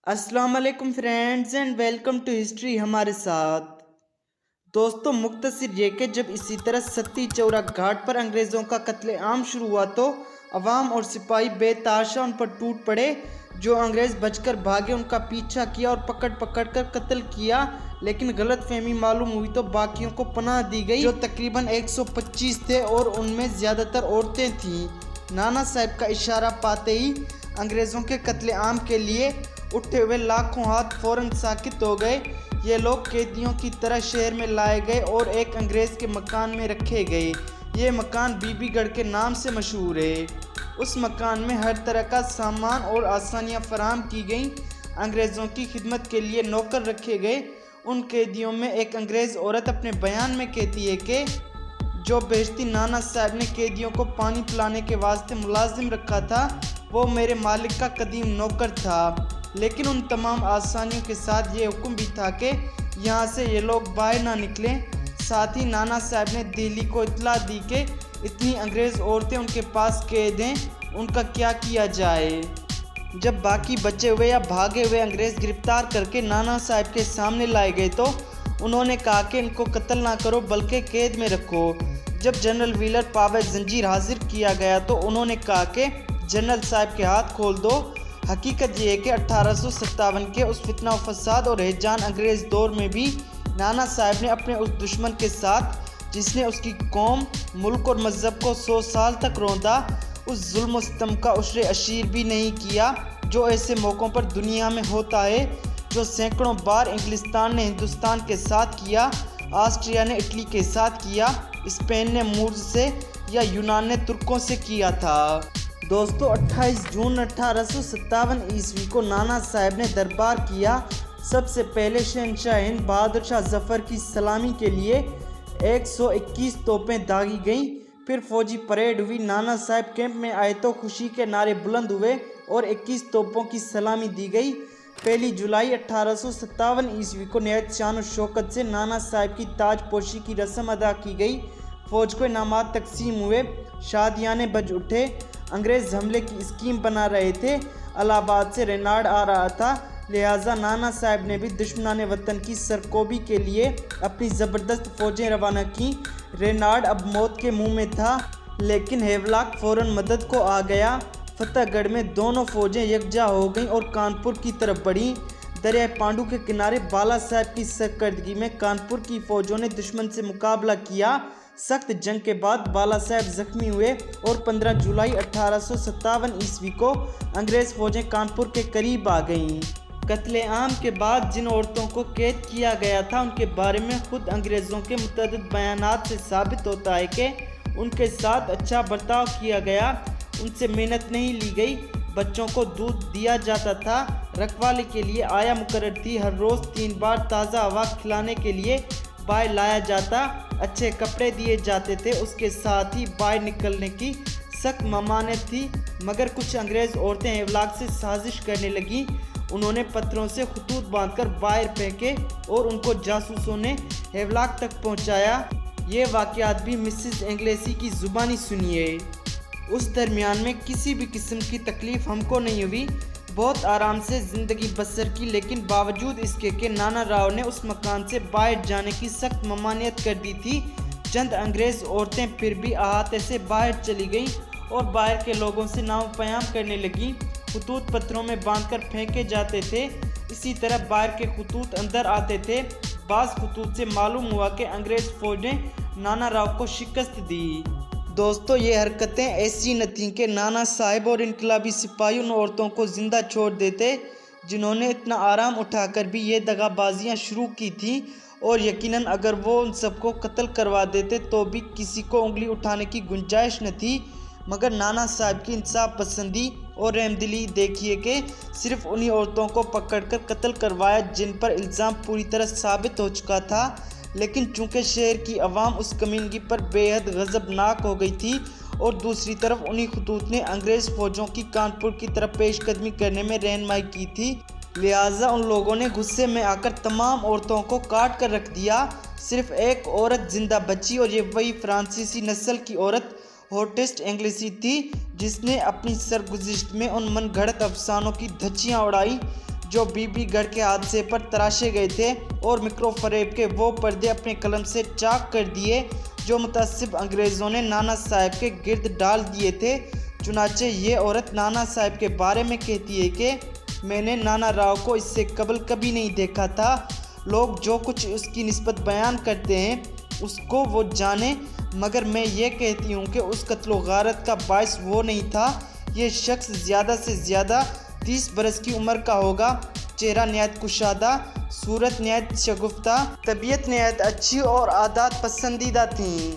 अस्सलाम वालेकुम friends and welcome to history हमारे साथ। दोस्तों, मुख्तसर ये कि जब इसी तरह सत्ती चौरा घाट पर अंग्रेज़ों का कत्लेआम शुरू हुआ तो अवाम और सिपाही बेताशा उन पर टूट पड़े। जो अंग्रेज़ बचकर भागे उनका पीछा किया और पकड़ पकड़ कर कत्ल किया, लेकिन गलत फहमी मालूम हुई तो बाकियों को पनाह दी गई, जो तकरीबन 125 थे और उनमें ज़्यादातर औरतें थीं। नाना साहब का इशारा पाते ही अंग्रेज़ों के कत्लेआम के लिए उठे हुए लाखों हाथ फौरन साकित हो गए। ये लोग कैदियों की तरह शहर में लाए गए और एक अंग्रेज़ के मकान में रखे गए। ये मकान बीबीगढ़ के नाम से मशहूर है। उस मकान में हर तरह का सामान और आसानियाँ फराहम की गईं। अंग्रेज़ों की खिदमत के लिए नौकर रखे गए। उन कैदियों में एक अंग्रेज़ औरत अपने बयान में कहती है कि जो बेहश्ती नाना साहब ने कैदियों को पानी पिलाने के वास्ते मुलाजिम रखा था, वो मेरे मालिक का कदीम नौकर था। लेकिन उन तमाम आसानियों के साथ ये हुक्म भी था कि यहाँ से ये लोग बाहर ना निकलें। साथ ही नाना साहब ने दिल्ली को इत्तला दी कि इतनी अंग्रेज़ औरतें उनके पास कैद हैं, उनका क्या किया जाए। जब बाकी बचे हुए या भागे हुए अंग्रेज़ गिरफ्तार करके नाना साहब के सामने लाए गए तो उन्होंने कहा कि इनको कत्ल ना करो बल्कि कैद में रखो। जब जनरल व्हीलर पावे जंजीर हाजिर किया गया तो उन्होंने कहा कि जनरल साहब के हाथ खोल दो। हकीकत ये है कि 1857 के उस फितना फसाद और हैजान अंग्रेज़ दौर में भी नाना साहब ने अपने उस दुश्मन के साथ, जिसने उसकी कौम, मुल्क और मज़हब को 100 साल तक रौंदा, उस जुल्म व सितम का उश्रे अशीर भी नहीं किया जो ऐसे मौक़ों पर दुनिया में होता है, जो सैकड़ों बार इंग्लिस्तान ने हिंदुस्तान के साथ किया, ऑस्ट्रिया ने इटली के साथ किया, स्पेन ने मुर्ज़ से या यूनान ने तुर्कों से किया था। दोस्तों, 28 जून 1857 ईस्वी को नाना साहब ने दरबार किया। सबसे पहले शहंशाह हिंद बहादुर शाह जफ़र की सलामी के लिए 121 तोपें दागी गईं। फिर फौजी परेड हुई। नाना साहब कैंप में आए तो खुशी के नारे बुलंद हुए और 21 तोपों की सलामी दी गई। 1 जुलाई 1857 ईस्वी को नहायत शान और शौकत से नाना साहब की ताजपोशी की रस्म अदा की गई। फौज को इनामात तकसीम हुए, शादियाने बज उठे। अंग्रेज़ हमले की स्कीम बना रहे थे। इलाहाबाद से रेनाड आ रहा था, लिहाजा नाना साहब ने भी दुश्मनाने वतन की सरकोबी के लिए अपनी ज़बरदस्त फ़ौजें रवाना की। रेनाड अब मौत के मुंह में था, लेकिन हेवलाक फ़ौरन मदद को आ गया। फतेहगढ़ में दोनों फ़ौजें यकजा हो गईं और कानपुर की तरफ बढ़ीं। दरिया पांडू के किनारे बाला साहब की सरकर्दगी में कानपुर की फ़ौजों ने दुश्मन से मुकाबला किया। सख्त जंग के बाद बाला साहब जख्मी हुए और 15 जुलाई 1857 ईस्वी को अंग्रेज़ फ़ौजें कानपुर के करीब आ गईं। कत्लेआम के बाद जिन औरतों को कैद किया गया था, उनके बारे में खुद अंग्रेज़ों के मुतअद्दिद बयानात से साबित होता है कि उनके साथ अच्छा बर्ताव किया गया, उनसे मेहनत नहीं ली गई, बच्चों को दूध दिया जाता था, रखवाले के लिए आया मुकर्रर थी, हर रोज़ 3 बार ताज़ा हवा खिलाने के लिए बाहर लाया जाता, अच्छे कपड़े दिए जाते थे, उसके साथ ही बाहर निकलने की सख्त ममानियत थी। मगर कुछ अंग्रेज़ औरतें हेवलाक से साजिश करने लगीं। उन्होंने पत्थरों से खतूत बांधकर बाहर फेंके और उनको जासूसों ने हेवलाक तक पहुंचाया। ये वाक़यात भी मिसेस इंग्लेसी की ज़ुबानी सुनिए। उस दरमियान में किसी भी किस्म की तकलीफ़ हमको नहीं हुई, बहुत आराम से ज़िंदगी बसर की। लेकिन बावजूद इसके कि नाना राव ने उस मकान से बाहर जाने की सख्त ममानियत कर दी थी, चंद अंग्रेज़ औरतें फिर भी अहाते से बाहर चली गईं और बाहर के लोगों से नाम पयाम करने लगीं। खतूत पत्थरों में बांधकर फेंके जाते थे, इसी तरह बाहर के खतूत अंदर आते थे। बाज़ खतूत से मालूम हुआ कि अंग्रेज़ फ़ौज ने नाना राव को शिकस्त दी। दोस्तों, ये हरकतें ऐसी न थीं कि नाना साहब और इनकलाबी सिपाही उन औरतों को ज़िंदा छोड़ देते, जिन्होंने इतना आराम उठाकर भी ये दगाबाजियाँ शुरू की थीं। और यकीनन अगर वो उन सबको कत्ल करवा देते तो भी किसी को उंगली उठाने की गुंजाइश न थी। मगर नाना साहब की इंसाफ पसंदी और रहमदिली देखिए कि सिर्फ उन्हीं औरतों को पकड़कर कत्ल करवाया जिन पर इल्ज़ाम पूरी तरह साबित हो चुका था। लेकिन चूंकि शहर की आवाम उस कमीनगी पर बेहद गज़बनाक हो गई थी और दूसरी तरफ उन्हीं खतूत ने अंग्रेज़ फ़ौजों की कानपुर की तरफ पेशकदमी करने में रहनुमाई की थी, लिहाजा उन लोगों ने गुस्से में आकर तमाम औरतों को काट कर रख दिया। सिर्फ एक औरत जिंदा बची और ये वही फ्रांसीसी नस्ल की औरत हॉटेस्ट इंग्लिसी थी, जिसने अपनी सरगुज़िश्त में उन मनगढ़ंत अफसानों की धज्जियाँ उड़ाई जो बीबी गढ़ के हादसे पर तराशे गए थे और मिक्रोफरेब के वो पर्दे अपने कलम से चाक कर दिए जो मुतअस्सिब अंग्रेज़ों ने नाना साहब के गिर्द डाल दिए थे। चुनाचे ये औरत नाना साहब के बारे में कहती है कि मैंने नाना राव को इससे कबल कभी नहीं देखा था। लोग जो कुछ उसकी निस्बत बयान करते हैं उसको वो जाने, मगर मैं ये कहती हूँ कि उस कत्ल व गारत का बाइस वो नहीं था। ये शख्स ज़्यादा से ज़्यादा 30 बरस की उम्र का होगा। चेहरा नहायत कुशादा, सूरत नहायत शगुफ्ता, तबीयत नहायत अच्छी और आदात पसंदीदा थीं।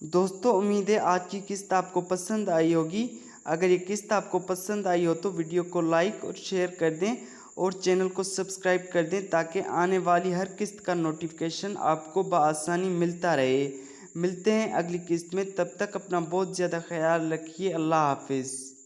दोस्तों, उम्मीद है आज की किस्त आपको पसंद आई होगी। अगर ये किस्त आपको पसंद आई हो तो वीडियो को लाइक और शेयर कर दें और चैनल को सब्सक्राइब कर दें ताकि आने वाली हर किस्त का नोटिफिकेशन आपको बआसानी मिलता रहे। मिलते हैं अगली किस्त में, तब तक अपना बहुत ज़्यादा ख्याल रखिए। अल्लाह हाफिज़।